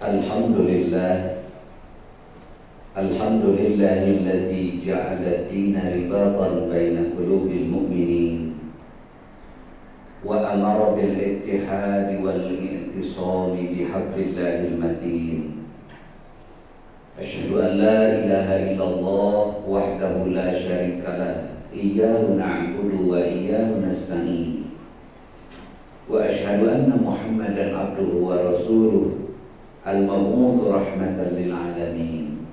Alhamdulillah, alhamdulillahilladzi ja'ala ad-dina ribatan baina qulubil mu'minin wa amara bil ittihadi wal i'tisami bihablillahil matin. Asyhadu an la ilaha illallah wahdahu la syarika lah, iyyahu na'budu wa iyyahu nasta'in. Wa asyhadu anna Muhammadan abduhu wa rasuluh al-mab'uts rahmatan lil alamin.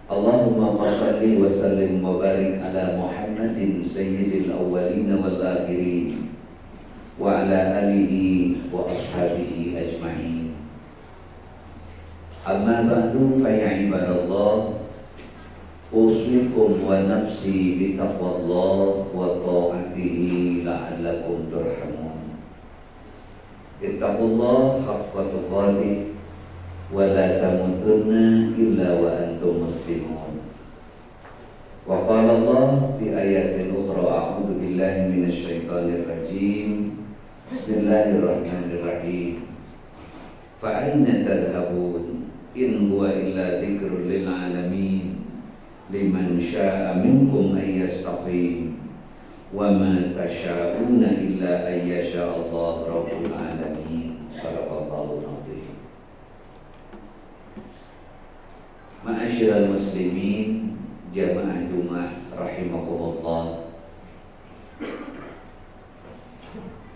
Allahumma shalli wa sallim wa barik ala Muhammadin sayyidil awwalin wal akhirin wa ala alihi wa ashabihi ajma'in. Amma ba'du fa ya ibadallah, usikum wa nafsi bi taqwallah wa ta'atihi la'allakum turhamun. Ittaqullah haqqa tuqatih wa la tamutunna illa wa antum muslimun. Wa qala Allah bi ayatin ukhra, a'udzu billahi minasy syaithanir rajim. Bismillahirrahmanirrahim. Fa aina tadhhabun in huwa illa dzikrun lil alamin liman syaa'a minkum ay yastaqim wa ma tasyauna illa ay yasha Allah rabbul alamin. Shadaqallahu al-azim. Ma'asyiral muslimin, jamaah Jumat rahimakumullah.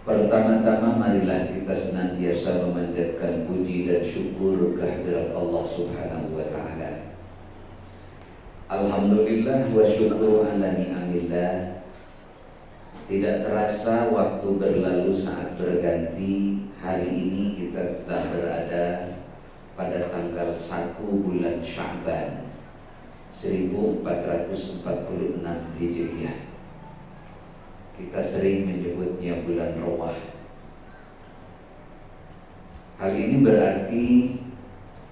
Pertama-tama marilah kita senantiasa memanjatkan puji dan syukur kehadirat Allah Subhanahu wa taala. Alhamdulillah wa syukur ala ni'amillah. Tidak terasa waktu berlalu saat berganti. Hari ini kita sudah berada pada tanggal 1 bulan Sya'ban 1446 Hijriah. Kita sering menyebutnya bulan Rawah. Hal ini berarti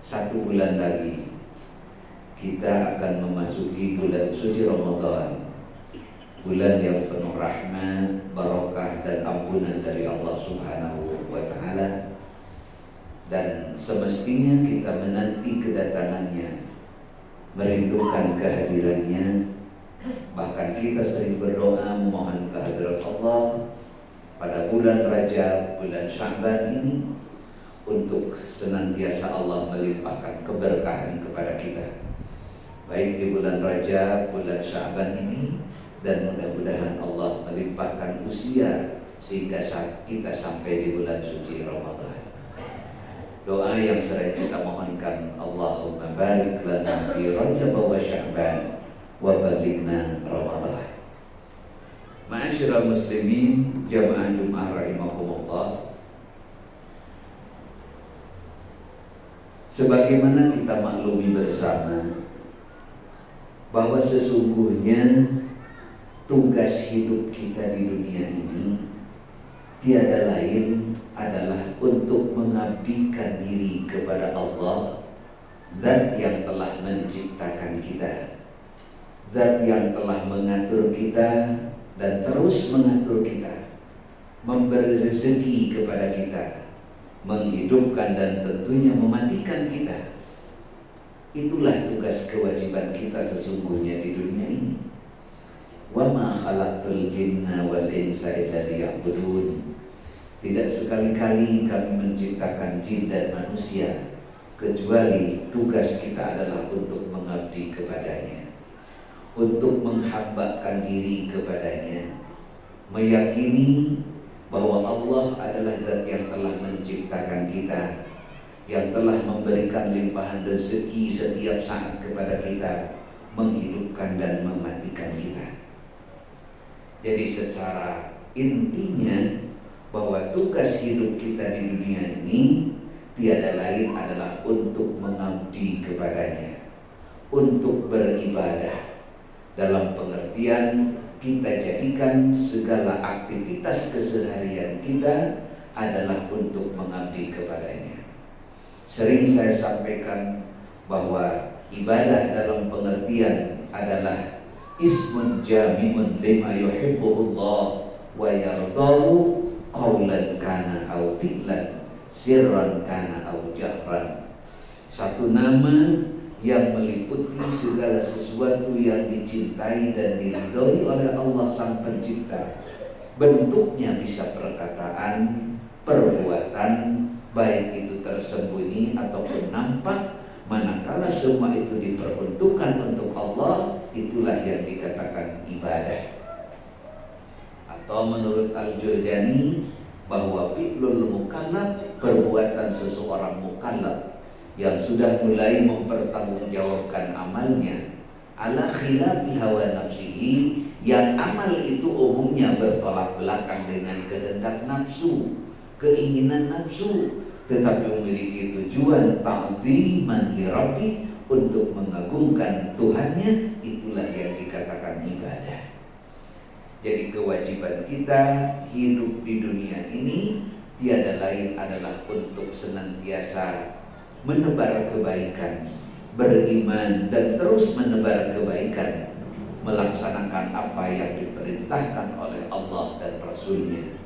1 bulan lagi kita akan memasuki bulan suci Ramadan, bulan yang penuh rahmat, barokah dan ampunan dari Allah Subhanahu wa taala. Dan semestinya kita menanti kedatangannya, merindukan kehadirannya. Bahkan kita sering berdoa memohon kehadirat Allah pada bulan Rajab, bulan Sya'ban ini, untuk senantiasa Allah melimpahkan keberkahan kepada kita, baik di bulan Rajab, bulan Sya'ban ini, dan mudah-mudahan Allah melimpahkan usia sehingga kita sampai di bulan suci Ramadan. Doa yang sering kita mohonkan, Allahumma barik lana fi Rajab wa Sya'ban wa balighna Ramadan. Ma'asyiral muslimin, jamaah Jumat rahimakumullah. Sebagaimana kita maklumi bersama bahwa sesungguhnya tugas hidup kita di dunia ini tiada lain adalah untuk mengabdikan diri kepada Allah, Zat yang telah menciptakan kita, Zat yang telah mengatur kita dan terus mengatur kita, memberi rezeki kepada kita, menghidupkan dan tentunya mematikan kita. Itulah tugas kewajiban kita sesungguhnya di dunia ini. Wa ma khalaqtul jinna wal insa illa liya'budun. Tidak sekali-kali kami menciptakan jin dan manusia kecuali tugas kita adalah untuk mengabdi kepadanya, untuk menghambakan diri kepadanya, meyakini bahwa Allah adalah Zat yang telah menciptakan kita, yang telah memberikan limpahan rezeki setiap saat kepada kita, menghidupkan dan mematikan kita. Jadi secara intinya bahwa tugas hidup kita di dunia ini tiada lain adalah untuk mengabdi kepadanya, untuk beribadah. Dalam pengertian kita jadikan segala aktivitas keseharian kita adalah untuk mengabdi kepadanya. Sering saya sampaikan bahwa ibadah dalam pengertian adalah ismun jami'un lima yuhibbuhullah wa yardahu qawlan kana aw fi'lan sirran kana aw jahran satu nama yang meliputi segala sesuatu yang dicintai dan diridhoi oleh Allah Sang Pencipta. Bentuknya bisa perkataan, perbuatan, baik itu tersembunyi ataupun nampak. Manakala semua itu diperuntukkan untuk Allah, itulah yang dikatakan ibadah. Atau menurut Al-Jurjani, bahwa fi'lul mukallaf, perbuatan seseorang mukallaf yang sudah mulai mempertanggungjawabkan amalnya, ala khilafi hawa nafsihi, yang amal itu umumnya bertolak belakang dengan kehendak nafsu, keinginan nafsu, tetapi memiliki tujuan ta'ziman li rabbih, untuk mengagungkan Tuhannya, itulah yang dikatakan ibadah. Jadi kewajiban kita hidup di dunia ini tiada lain adalah untuk senantiasa menebar kebaikan, beriman dan terus menebar kebaikan, melaksanakan apa yang diperintahkan oleh Allah dan Rasul-Nya,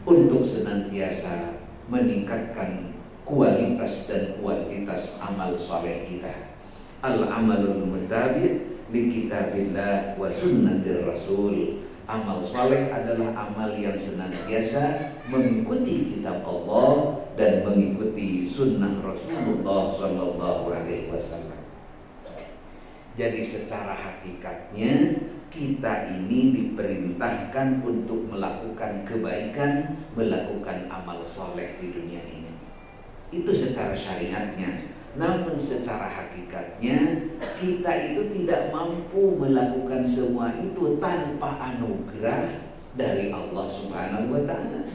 untuk senantiasa meningkatkan kualitas dan kuantitas amal saleh kita. Al-amalul mutabi' li kitabillah wa sunnatir rasul. Amal saleh adalah amal yang senantiasa mengikuti kitab Allah dan mengikuti sunnah Rasulullah Sallallahu Alaihi Wasallam. Jadi secara hakikatnya kita ini diperintahkan untuk melakukan kebaikan, melakukan amal saleh di dunia ini. Itu secara syariatnya. Namun secara hakikatnya kita itu tidak mampu melakukan semua itu tanpa anugerah dari Allah Subhanahu wa Ta'ala.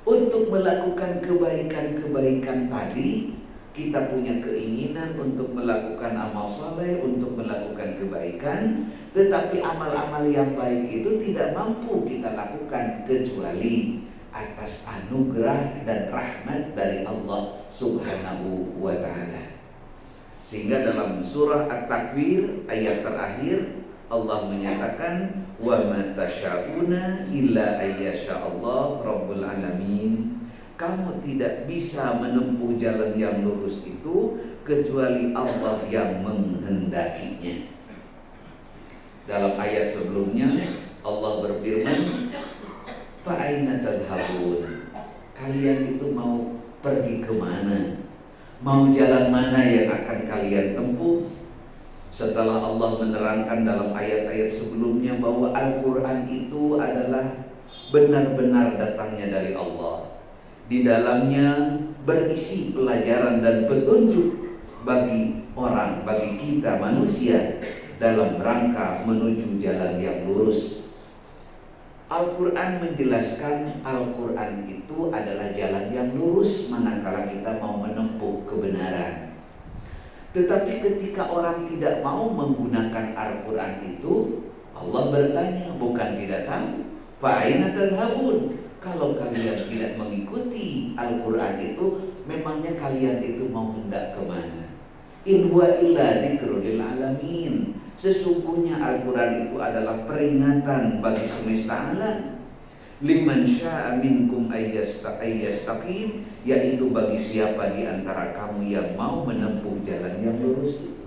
Untuk melakukan kebaikan-kebaikan tadi, kita punya keinginan untuk melakukan amal saleh, untuk melakukan kebaikan, tetapi amal-amal yang baik itu tidak mampu kita lakukan kecuali atas anugerah dan rahmat dari Allah Subhanahu wa Ta'ala. Sehingga dalam surah At-Takwir ayat terakhir Allah menyatakan, wa ma tasyauna illa ayyasha'allah rabbul alamin. Kamu tidak bisa menempuh jalan yang lurus itu kecuali Allah yang menghendakinya. Dalam ayat sebelumnya Allah berfirman, fa'aina tadhabun. Kalian itu mau pergi kemana? Mau jalan mana yang akan kalian tempuh? Setelah Allah menerangkan dalam ayat-ayat sebelumnya bahwa Al-Quran itu adalah benar-benar datangnya dari Allah. Di dalamnya berisi pelajaran dan petunjuk bagi orang, bagi kita manusia dalam rangka menuju jalan yang lurus. Al-Quran menjelaskan Al-Quran itu adalah jalan yang lurus manakala kita mau menempuh kebenaran. Tetapi ketika orang tidak mau menggunakan Al-Quran itu, Allah bertanya, bukan tidak tahu, fa'aina tadhabun. Kalau kalian tidak mengikuti Al-Quran itu, memangnya kalian itu mau hendak kemana? In huwa illa dzikrul lil alamin. Sesungguhnya Al-Quran itu adalah peringatan bagi semesta alam. Liman sya'a minkum ayyastaqim, yaitu bagi siapa di antara kamu yang mau menempuh jalan yang lurus itu.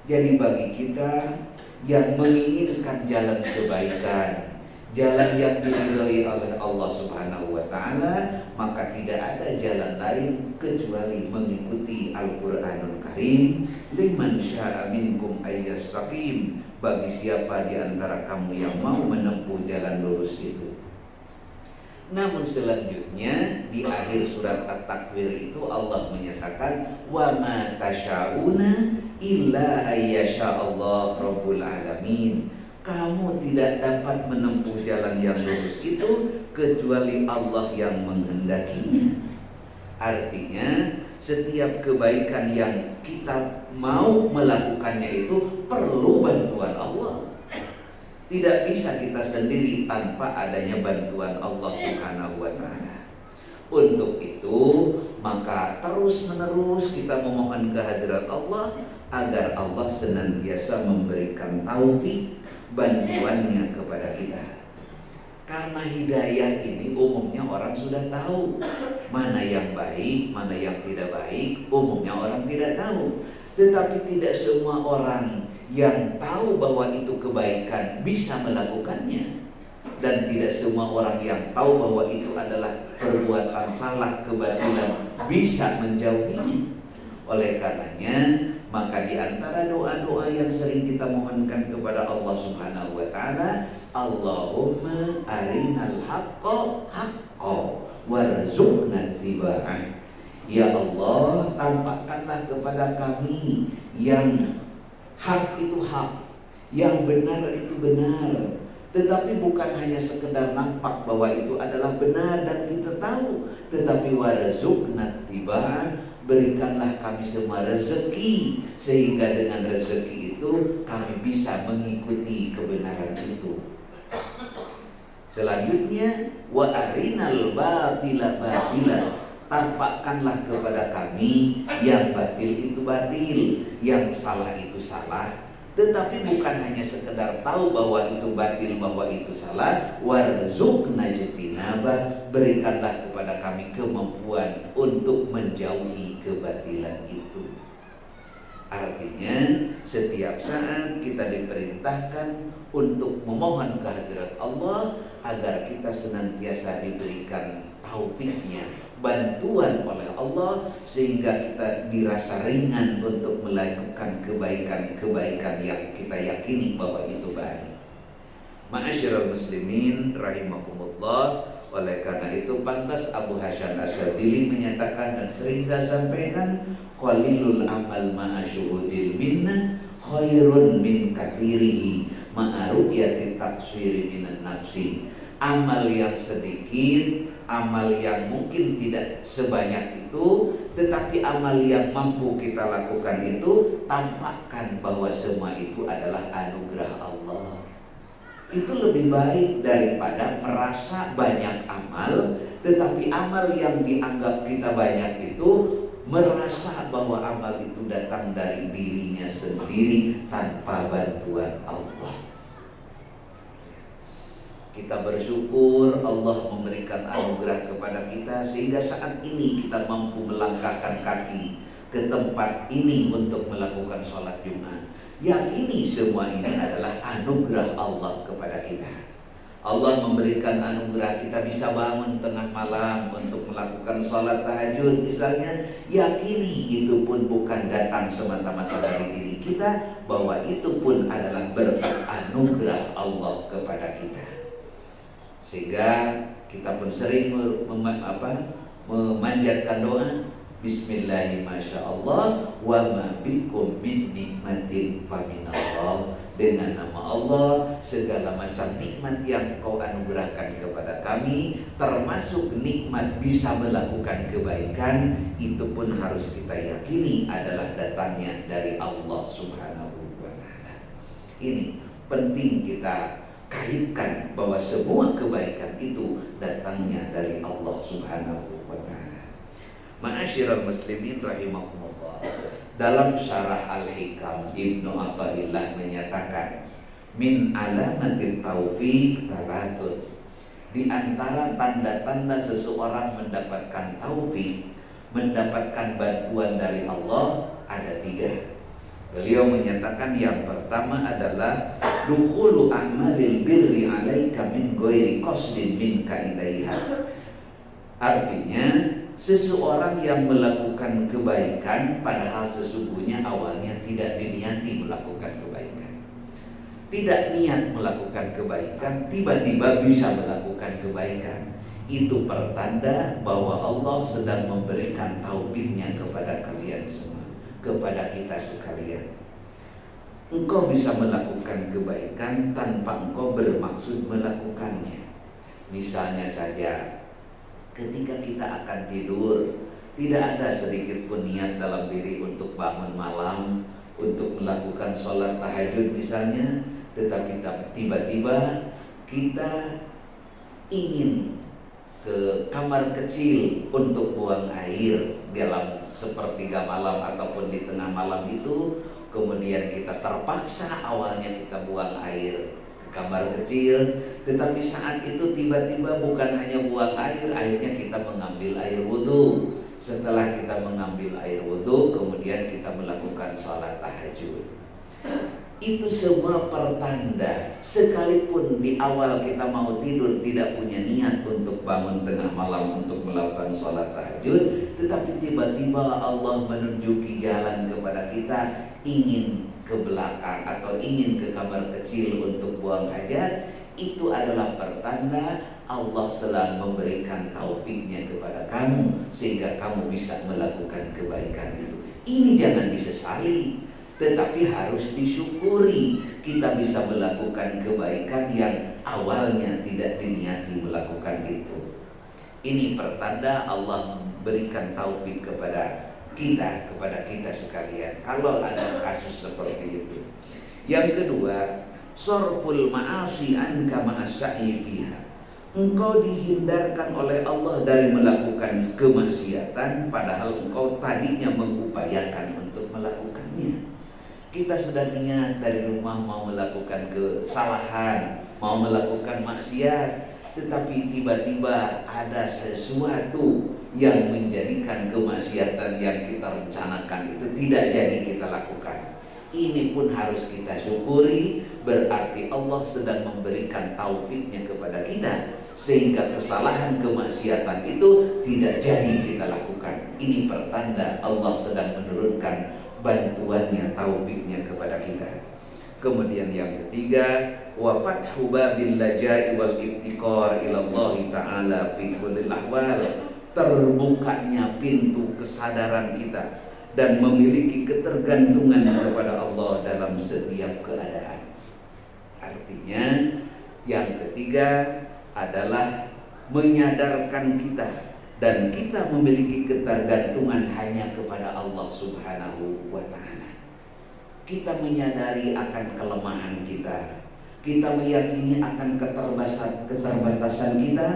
Jadi bagi kita yang menginginkan jalan kebaikan, jalan yang diridhai oleh Allah Subhanahu wa Ta'ala, maka tidak ada jalan lain kecuali mengikuti Al-Quranul Karim. Liman sya'a minkum ayyastaqim, bagi siapa di antara kamu yang mau menempuh jalan lurus itu. Namun selanjutnya di akhir surat At-Takwir itu Allah menyatakan, wa ma tasyauna illa ayyasha'allah rabbul alamin. Kamu tidak dapat menempuh jalan yang lurus itu kecuali Allah yang menghendakinya. Artinya setiap kebaikan yang kita mau melakukannya itu perlu bantuan Allah. Tidak bisa kita sendiri tanpa adanya bantuan Allah Subhanahu wa Ta'ala. Untuk itu maka terus menerus kita memohon kehadirat Allah agar Allah senantiasa memberikan taufik bantuannya kepada kita. Karena hidayah ini umumnya orang sudah tahu. mana yang baik, mana yang tidak baik, umumnya orang tidak tahu. Tetapi tidak semua orang yang tahu bahwa itu kebaikan bisa melakukannya. Dan tidak semua orang yang tahu bahwa itu adalah perbuatan salah, kebatilan, bisa menjauhinya. Oleh karenanya, maka di antara doa-doa yang sering kita mohonkan kepada Allah Subhanahu wa taala, Allahumma arinal haqqa haqqa warzuqna ittiba'ah. Ya Allah, tampakkanlah kepada kami yang hak itu hak, yang benar itu benar. Tetapi bukan hanya sekedar nampak bahwa itu adalah benar dan kita tahu, tetapi warzuqna ittiba'ah, berikanlah kami semua rezeki, sehingga dengan rezeki itu kami bisa mengikuti kebenaran itu. Selanjutnya, wa arinal batila batila, tampakkanlah kepada kami yang batil itu batil, yang salah itu salah. Tetapi bukan hanya sekedar tahu bahwa itu batil, bahwa itu salah. Warzuqna ijtinaba, berikanlah kepada kami kemampuan untuk menjauhi kebatilan itu. Artinya setiap saat kita diperintahkan untuk memohon kehadirat Allah agar kita senantiasa diberikan taufiknya, bantuan oleh Allah, sehingga kita dirasa ringan untuk melakukan kebaikan-kebaikan yang kita yakini bahwa itu baik. Ma'asyiral muslimin rahimakumullah. Oleh karena itu pantas Abu Hasan Asyadzili menyatakan, dan sering saya sampaikan, qalilul amal ma'a syuhudil minnah khairun min katsirihi ma'a ru'yati taqsiri minan nafsi. Amal yang sedikit, amal yang mungkin tidak sebanyak itu, tetapi amal yang mampu kita lakukan itu tampakkan bahwa semua itu adalah anugerah Allah. Itu lebih baik daripada merasa banyak amal, tetapi amal yang dianggap kita banyak itu merasa bahwa amal itu datang dari dirinya sendiri tanpa bantuan Allah. Kita bersyukur Allah memberikan anugerah kepada kita, sehingga saat ini kita mampu melangkahkan kaki ke tempat ini untuk melakukan sholat Jumat. Yakini semua ini adalah anugerah Allah kepada kita. Allah memberikan anugerah kita bisa bangun tengah malam untuk melakukan sholat tahajud misalnya. Yakini itu pun bukan datang semata-mata dari diri kita, bahwa itu pun adalah berkat anugerah Allah kepada kita. Sehingga kita pun sering memanjatkan doa, Bismillahirrahmanirrahim, Masya Allah, wa ma bikum min nikmatin faminallah. Dengan nama Allah, segala macam nikmat yang Kau anugerahkan kepada kami, termasuk nikmat bisa melakukan kebaikan, itu pun harus kita yakini adalah datangnya dari Allah Subhanahu wa ta'ala. Ini penting kita kaitkan bahwa semua kebaikan itu datangnya dari Allah Subhanahu wa ta'ala. Ma'asyiral muslimin rahimakumullah. Dalam syarah Al-Hikam, Ibnu Athaillah menyatakan, min alamatit taufiq talatun. Di antara tanda-tanda seseorang mendapatkan taufik, mendapatkan bantuan dari Allah, ada 3. Beliau menyatakan yang pertama adalah dukhulu amalil birri alaika min ghairi qasdin minka ilaiha. Artinya seseorang yang melakukan kebaikan padahal sesungguhnya awalnya tidak diniati melakukan kebaikan. Tidak niat melakukan kebaikan, tiba-tiba bisa melakukan kebaikan. Itu pertanda bahwa Allah sedang memberikan taufiknya kepada kalian semua, kepada kita sekalian. Engkau bisa melakukan kebaikan tanpa engkau bermaksud melakukannya. Misalnya saja, ketika kita akan tidur, tidak ada sedikit pun niat dalam diri untuk bangun malam, untuk melakukan sholat tahajud misalnya, tetapi tiba-tiba kita ingin ke kamar kecil untuk buang air dalam sepertiga malam ataupun di tengah malam itu, kemudian kita terpaksa awalnya kita buang air ke kamar kecil, tetapi saat itu tiba-tiba bukan hanya buang air, akhirnya kita mengambil air wudhu. Setelah kita mengambil air wudhu, kemudian kita melakukan sholat tahajud. Itu semua pertanda. Sekalipun di awal kita mau tidur tidak punya niat untuk bangun tengah malam untuk melakukan sholat tahajud, tetapi tiba-tiba Allah menunjuki jalan kepada kita, ingin ke belakang atau ingin ke kamar kecil untuk buang hajat, itu adalah pertanda Allah sedang memberikan taufiknya kepada kamu sehingga kamu bisa melakukan kebaikan itu. Ini jangan disesali, tetapi harus disyukuri. Kita bisa melakukan kebaikan yang awalnya tidak diniati melakukan itu. Ini pertanda Allah berikan taufik kepada kita sekalian kalau ada kasus seperti itu. Yang kedua, sorful ma'asi anka ma'asya'i fiha. Engkau dihindarkan oleh Allah dari melakukan kemaksiatan padahal engkau tadinya mengupayakan untuk melakukannya. Kita sudah niat dari rumah mau melakukan kesalahan, mau melakukan maksiat, tetapi tiba-tiba ada sesuatu yang menjadikan kemaksiatan yang kita rencanakan itu tidak jadi kita lakukan. Ini pun harus kita syukuri, berarti Allah sedang memberikan taufiknya kepada kita sehingga kesalahan kemaksiatan itu tidak jadi kita lakukan. Ini pertanda Allah sedang menurunkan bantuannya, taufiknya kepada kita. Kemudian yang ketiga, wa fathu babil lajai wal iftiqar ila Allah taala fi kulli ahwal. Terbukanya pintu kesadaran kita dan memiliki ketergantungan kepada Allah dalam setiap keadaan. Artinya yang ketiga adalah menyadarkan kita dan kita memiliki ketergantungan hanya kepada Allah Subhanahu wa ta'ala. Kita menyadari akan kelemahan kita, kita meyakini akan keterbatasan kita,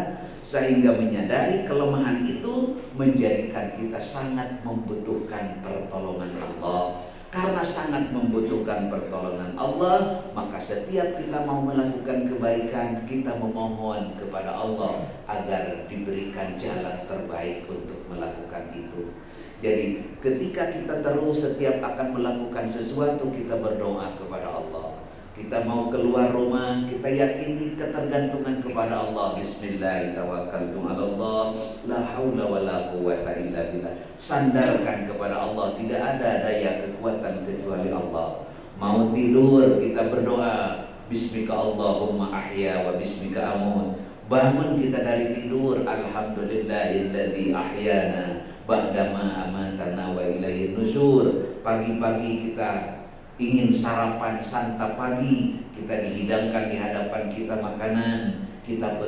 sehingga menyadari kelemahan itu menjadikan kita sangat membutuhkan pertolongan Allah. Karena sangat membutuhkan pertolongan Allah, maka setiap kita mau melakukan kebaikan, kita memohon kepada Allah agar diberikan jalan terbaik untuk melakukan itu. Jadi ketika kita terus setiap akan melakukan sesuatu, kita berdoa kepada Allah. Kita mau keluar rumah, kita yakini ketergantungan kepada Allah. Bismillahirrahmanirrahim. La haula wala quwwata illa billah. Sandarkan kepada Allah, tidak ada daya kekuatan kecuali Allah. Mau tidur, kita berdoa, Bismika Allahumma ahya wa bismika amut. Bangun kita dari tidur, alhamdulillahilladzi ahyana ba'dama amatana wa ilaihin nusyur. Pagi-pagi kita ingin sarapan, santap pagi, kita dihidangkan di hadapan kita makanan, kita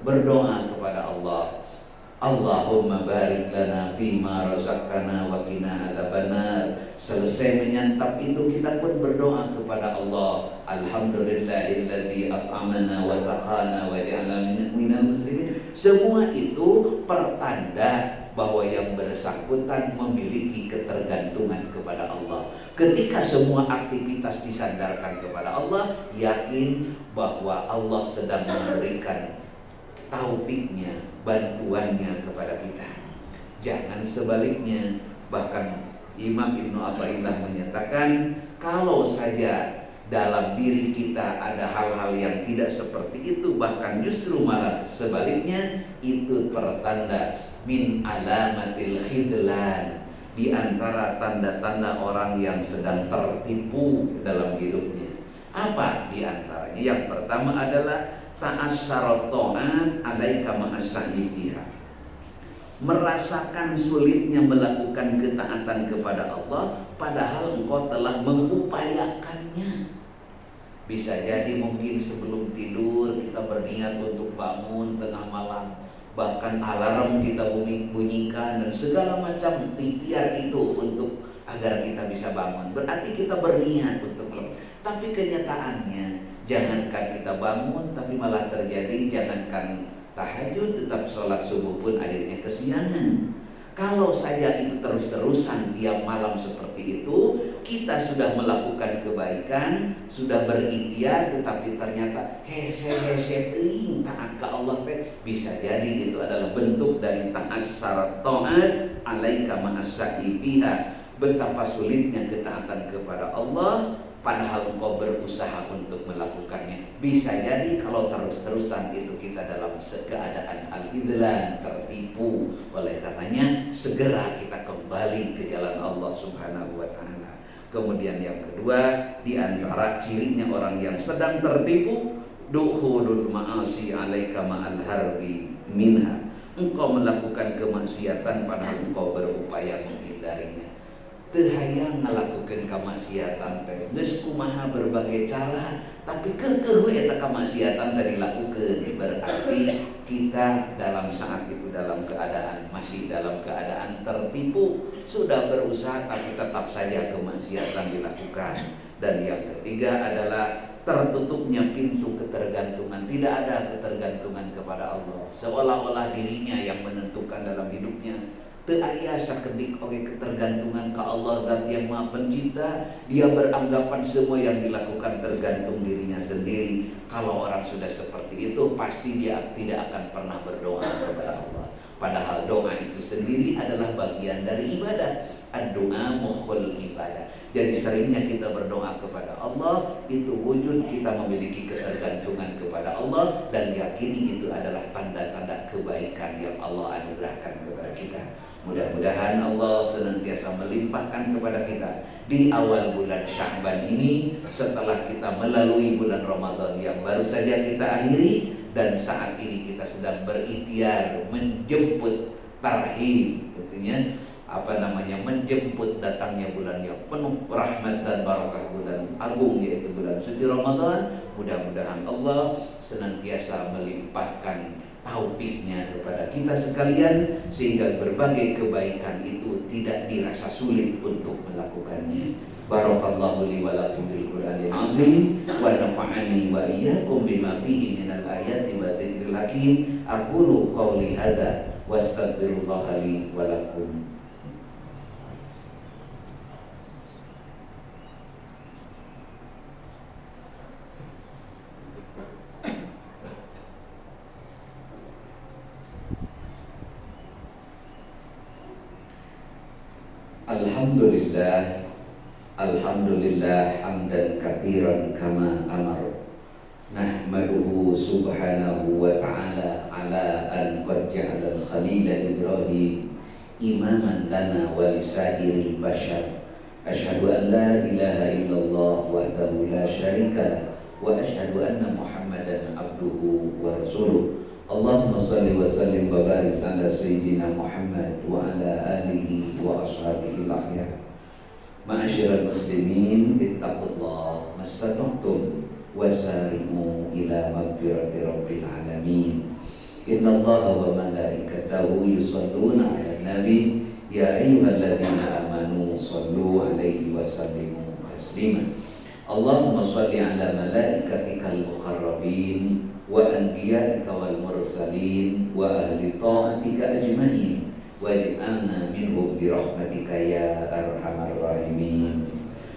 berdoa kepada Allah, Allahumma barik lana fima razaqtana wa qina adzabannar. Selesai menyantap itu kita pun berdoa kepada Allah, alhamdulillahilladzi at'amana wa saqana wa ja'alana minal muslimin. Semua itu pertanda bahwa yang bersangkutan memiliki ketergantungan kepada Allah. Ketika semua aktivitas disandarkan kepada Allah, yakin bahwa Allah sedang memberikan taufiknya, bantuannya kepada kita. Jangan sebaliknya. Bahkan Imam Ibnu Athaillah menyatakan, kalau saja dalam diri kita ada hal-hal yang tidak seperti itu, bahkan justru malah sebaliknya, itu pertanda min alamatil khidlan, di antara tanda-tanda orang yang sedang tertipu dalam hidupnya. Apa di antaranya? Yang pertama adalah ta'assara ta'at alaika ma'asya'i fiha. Merasakan sulitnya melakukan ketaatan kepada Allah padahal engkau telah mengupayakannya. Bisa jadi mungkin sebelum tidur kita berniat untuk bangun tengah malam, bahkan alarm kita bunyikan dan segala macam ikhtiar itu untuk agar kita bisa bangun. Berarti kita berniat untuk melakukan. Tapi kenyataannya, jangankan kita bangun, tapi malah terjadi jangankan tahajud, tetap sholat subuh pun akhirnya kesiangan. Kalau saja itu terus-terusan tiap malam seperti itu, kita sudah melakukan kebaikan, sudah berikhtiar, tetapi ternyata hese taat ke Allah teh, bisa jadi itu adalah bentuk dari ta'assara ta'at alaika ma'asya'i biha. Betapa sulitnya ketaatan kepada Allah padahal engkau berusaha untuk melakukannya. Bisa jadi kalau terus-terusan itu kita dalam keadaan al-idlan, tertipu. Oleh karenanya segera kita kembali ke jalan Allah Subhanahu wa taala. Kemudian yang kedua, di antara cirinya orang yang sedang tertipu, dukhulul ma'asi 'alaika ma'al harbi minha. Engkau melakukan kemaksiatan padahal engkau berupaya menghindarinya. Teu hayang ngalakukeun kamaksiatan teh geus kumaha berbagai cara tapi keukeuh we eta kamaksiatan teh dilakukeun, berarti kita dalam saat itu masih dalam keadaan tertipu, sudah berusaha tapi tetap saja kemaksiatan dilakukan. Dan yang ketiga adalah tertutupnya pintu ketergantungan, tidak ada ketergantungan kepada Allah, seolah-olah dirinya yang menentukan dalam hidupnya. Teu aya sakedik oge ketergantungan ke Allah dan Yang Maha Pencipta. Dia beranggapan semua yang dilakukan tergantung dirinya sendiri. Kalau orang sudah seperti itu, pasti dia tidak akan pernah berdoa kepada Allah. Padahal doa itu sendiri adalah bagian dari ibadah. Ad-doa mukhul ibadah. Jadi seringnya kita berdoa kepada Allah, itu wujud kita memiliki ketergantungan kepada Allah dan yakini itu adalah tanda-tanda kebaikan yang Allah anugerahkan kepada kita. Mudah-mudahan Allah senantiasa melimpahkan kepada kita di awal bulan Sya'ban ini, setelah kita melalui bulan Ramadan yang baru saja kita akhiri, dan saat ini kita sedang berikhtiar menjemput tarhib, artinya menjemput datangnya bulan yang penuh rahmat dan barakah, bulan agung yaitu bulan suci Ramadan. Mudah-mudahan Allah senantiasa melimpahkan taufiknya kepada kita sekalian sehingga berbagai kebaikan itu tidak dirasa sulit untuk melakukannya. Barakallahu li wa lakum bil Qur'anil azim wa nafa'ani wa iyyakum bima fihi minal ayati wa dzikril hakim. Aqulu qouli hadza wastaghfirullaha li wa lakum. Alhamdulillah hamdan katsiran kama amar. Nahmaduhu subhanahu wa ta'ala ala an qad ja'ala al-khalila Ibrahim imaman lana wa lisairil bashar. Asyhadu an la ilaha illallah wahdahu la syarika lah wa asyhadu anna Muhammadan abduhu wa rasuluh. Allahumma salli wa sallim wa barik ala sayyidina Muhammad wa ala alihi wa ashabihi al-akhyar. Ma'asyiral muslimin, ittaqullah mastata'tum wasari'u ila magfirati rabbil alamin. Innallaha wa malaikatahu yusalluna 'alan nabi ya ayyuhalladzina amanu sallu 'alaihi wa sallimu taslima. Allahumma shalli 'ala malaikatikal muqarrabin wa anbiya'ika wal mursalin wa ahli ta'atika ajma'in waj'alna minhum birahmatika ya arhamar rahimin.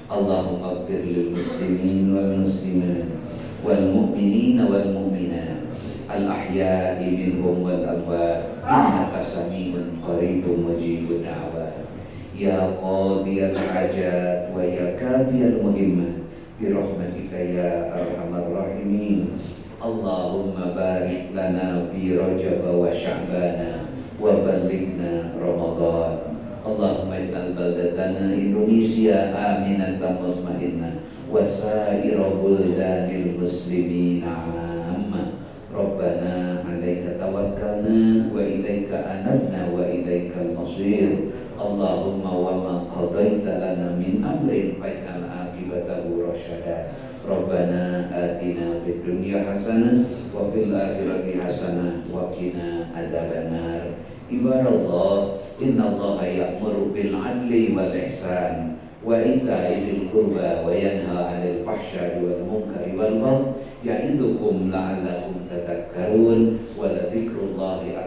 Allahumma ighfir lil muslimin wal muslimat wal mu'minina wal mu'minat al ahya'i minhum wal amwat innaka sami'un qaribun mujibud da'wat ya qadiyal hajat wa ya kafiyal muhimmat birahmatika ya arhamar rahimin. Allahumma barik lana fi Rajab wa Sya'bana wa ballighna Ramadan. Allahumma ij'al baldatana Indonesia aminatan mutmainnah wa sa'ira buldanil muslimin 'amma. Rabbana 'alaika tawakkalna wa ilaika anabna wa ilaikal masir. Allahumma wa ma qadaita lana min amrin faj'al 'aqibatahu rasyada. Rabbana atina fid dunya hasanah wa fil akhirati hasanah wa qina adzabannar. Ibadallah, innallaha ya'muru bil 'adli wal ihsan wa ita'i dzil qurba wa yanha 'anil fahsya'i wal munkari wal baghi ya'idukum la'allakum tadhakkarun wa la dzikrullahi